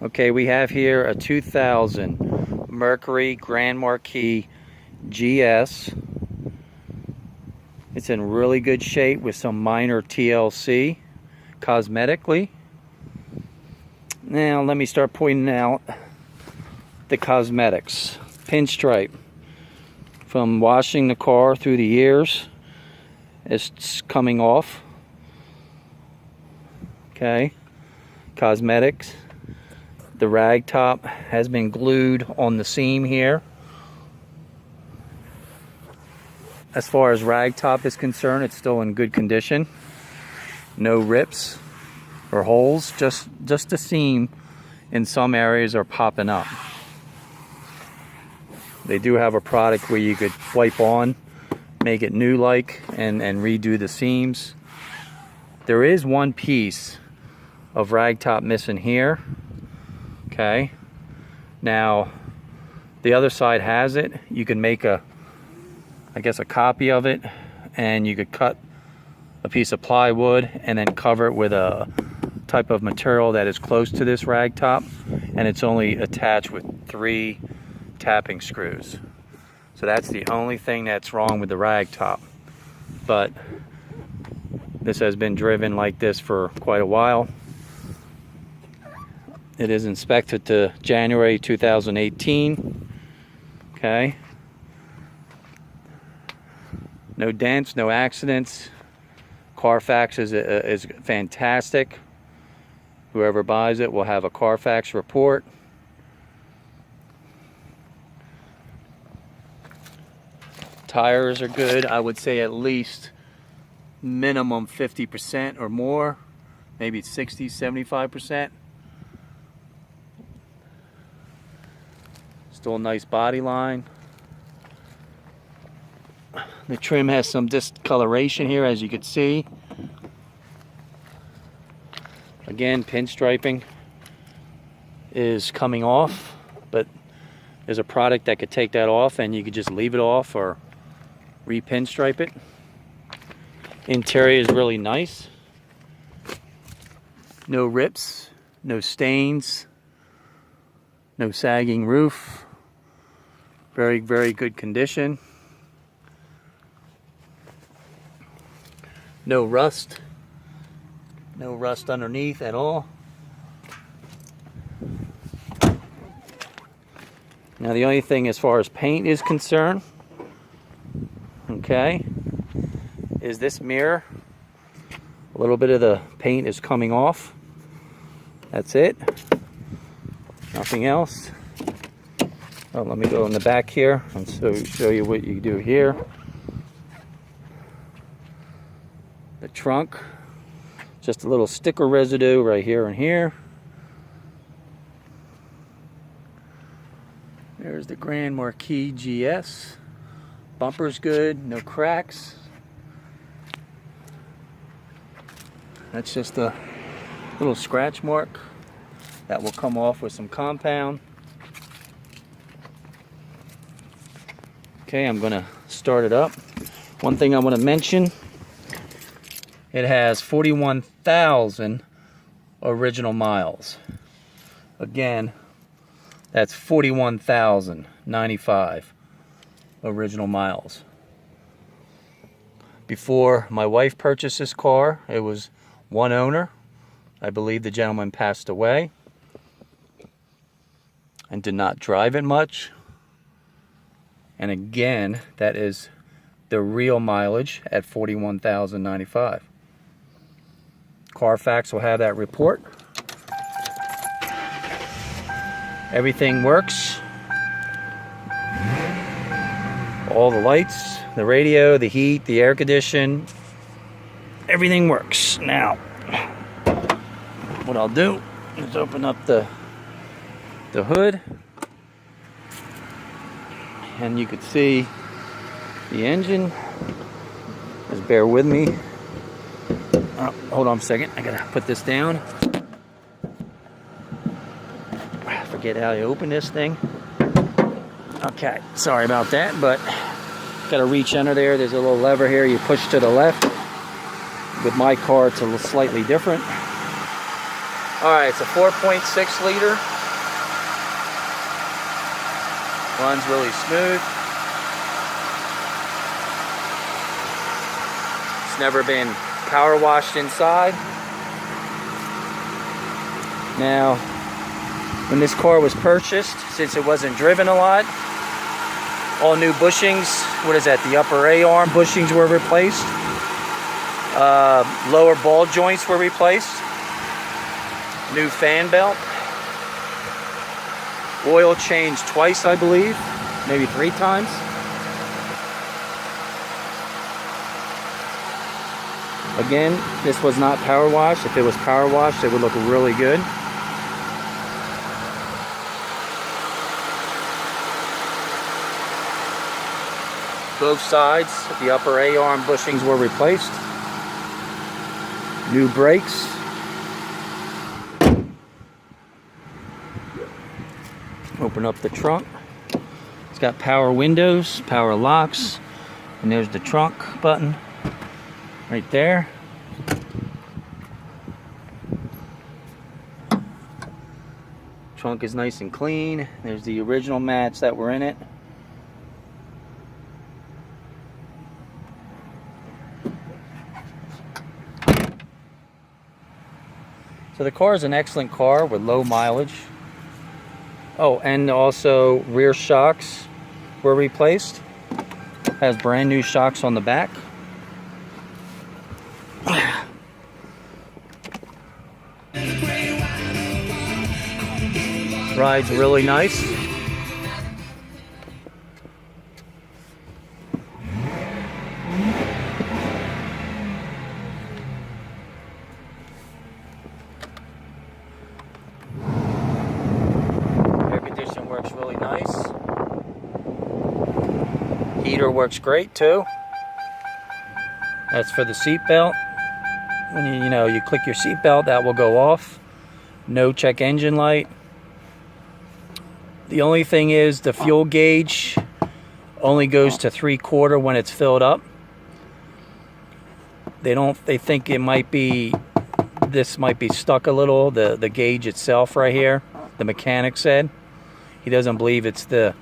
Okay, we have here a 2000 Mercury Grand Marquis GS. It's in really good shape with some minor TLC cosmetically. Now let me start pointing out the cosmetics. Pinstripe from washing the car through the years. It's coming off. Okay, cosmetics. The rag top has been glued on the seam here. As far as rag top is concerned, it's still in good condition. No rips or holes, just the seam in some areas are popping up. They do have a product where you could wipe on, make it new-like, and redo the seams. There is one piece of rag top missing here. Okay, now the other side has it. You can make a copy of it, and you could cut a piece of plywood and then cover it with a type of material that is close to this rag top, and it's only attached with 3 tapping screws. So that's the only thing that's wrong with the rag top. But this has been driven like this for quite a while. It is inspected to January 2018. Okay. No dents, no accidents. Carfax is fantastic. Whoever buys it will have a Carfax report. Tires are good. I would say at least minimum 50% or more, maybe 60, 75%. Still a nice body line. The trim has some discoloration here, as you can see. Again, pinstriping is coming off, but there's a product that could take that off, and you could just leave it off or re-pinstripe it. Interior is really nice. No rips, no stains, no sagging roof. Very, very good condition. No rust. No rust underneath at all. Now the only thing as far as paint is concerned, okay, is this mirror. A little bit of the paint is coming off. That's it. Nothing else. Oh, let me go in the back here and show you what you do here. The trunk, just a little sticker residue right here and here. There's the Grand Marquis GS. Bumper's good, no cracks. That's just a little scratch mark that will come off with some compound. Okay, I'm gonna start it up. One thing I want to mention, it has 41,000 original miles. Again, that's 41,095 original miles. Before my wife purchased this car, it was one owner. I believe the gentleman passed away and did not drive it much. And again, that is the real mileage at 41,095. Carfax will have that report. Everything works. All the lights, the radio, the heat, the air condition, everything works. Now, what I'll do is open up the hood, and you can see the engine. Just bear with me. Oh, hold on a second, I gotta put this down. Forget how you open this thing. Okay, sorry about that, but gotta reach under there. There's a little lever here you push to the left. With my car, it's a little slightly different. Alright, it's a 4.6 liter. Runs really smooth. It's never been power washed inside. Now, when this car was purchased, since it wasn't driven a lot, all new bushings, what is that, the upper A-arm bushings were replaced. Lower ball joints were replaced. New fan belt. Oil changed twice, I believe, maybe 3 times. Again, this was not power washed. If it was power washed, it would look really good. Both sides, the upper A-arm bushings were replaced. New brakes. Open up the trunk. It's got power windows, power locks, and there's the trunk button right there. Trunk is nice and clean. There's the original mats that were in it. So the car is an excellent car with low mileage. Oh, and also rear shocks were replaced. Has brand new shocks on the back. Rides really nice. Works really nice. Heater works great too. That's for the seat belt. When you click your seat belt, that will go off. No check engine light. The only thing is the fuel gauge only goes to 3/4 when it's filled up. They think it might be, this might be stuck a little, the gauge itself right here. The mechanic said. He doesn't believe it's the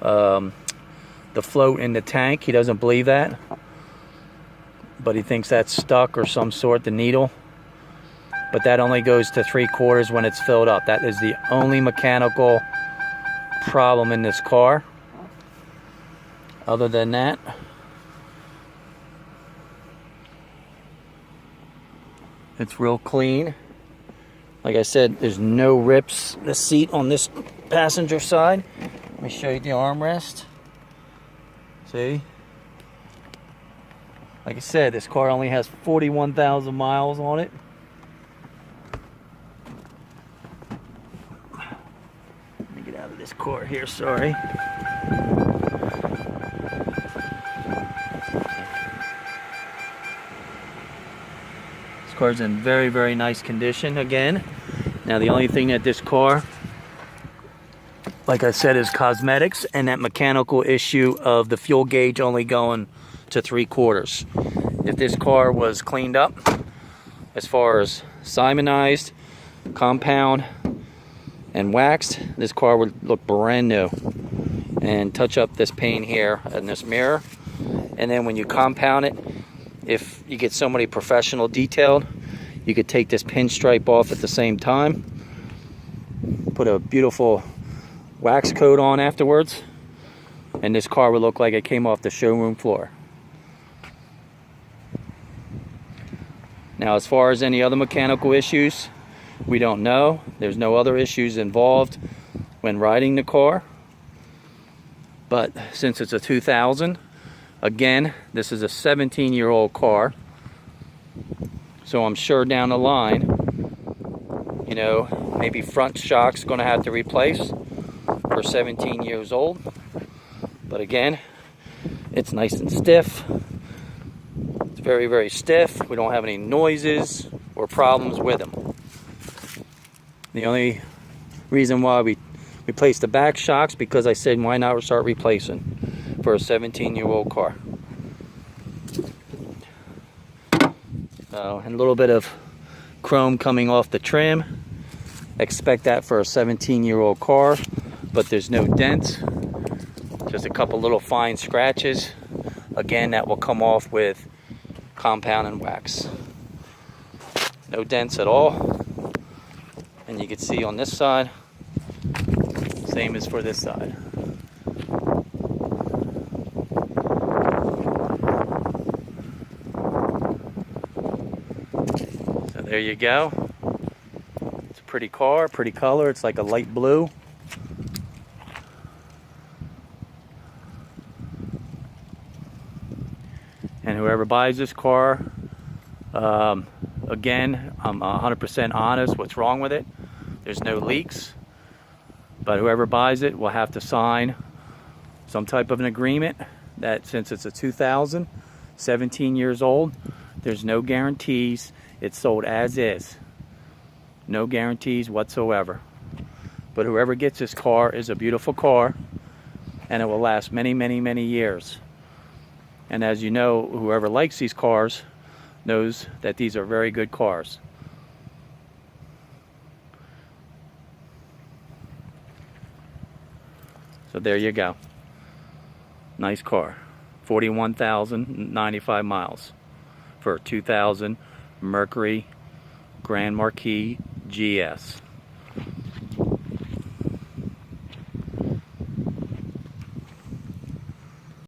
float in the tank. He doesn't believe that. But he thinks that's stuck or some sort, the needle. But that only goes to 3/4 when it's filled up. That is the only mechanical problem in this car. Other than that, it's real clean. Like I said, there's no rips. The seat on this passenger side. Let me show you the armrest. See? Like I said, this car only has 41,000 miles on it. Let me get out of this car here, sorry. This car's in very, very nice condition again. Now the only thing that this car, like I said, is cosmetics and that mechanical issue of the fuel gauge only going to 3/4. If this car was cleaned up, as far as simonized, compound, and waxed, this car would look brand new. And touch up this paint here and this mirror. And then when you compound it, if you get somebody professional detailed, you could take this pinstripe off at the same time. Put a beautiful wax coat on afterwards, and this car would look like it came off the showroom floor. Now, as far as any other mechanical issues, we don't know. There's no other issues involved when riding the car. But since it's a 2000, again, this is a 17-year-old car. So I'm sure down the line, maybe front shock's going to have to replace for 17 years old. But again, it's nice and stiff. It's very, very stiff. We don't have any noises or problems with them. The only reason why we replaced the back shocks, because I said why not start replacing for a 17-year-old car. And a little bit of chrome coming off the trim. Expect that for a 17-year-old car, but there's no dents. Just a couple little fine scratches. Again, that will come off with compound and wax. No dents at all. And you can see on this side, same as for this side. So there you go. It's a pretty car, pretty color. It's like a light blue. And whoever buys this car, again, I'm 100% honest what's wrong with it. There's no leaks, but whoever buys it will have to sign some type of an agreement that since it's a 2000, 17 years old, there's no guarantees. It's sold as is. No guarantees whatsoever. But whoever gets this car is a beautiful car, and it will last many, many, many years. And as you know, whoever likes these cars knows that these are very good cars. So there you go. Nice car. 41,095 miles for a 2000 Mercury Grand Marquis GS.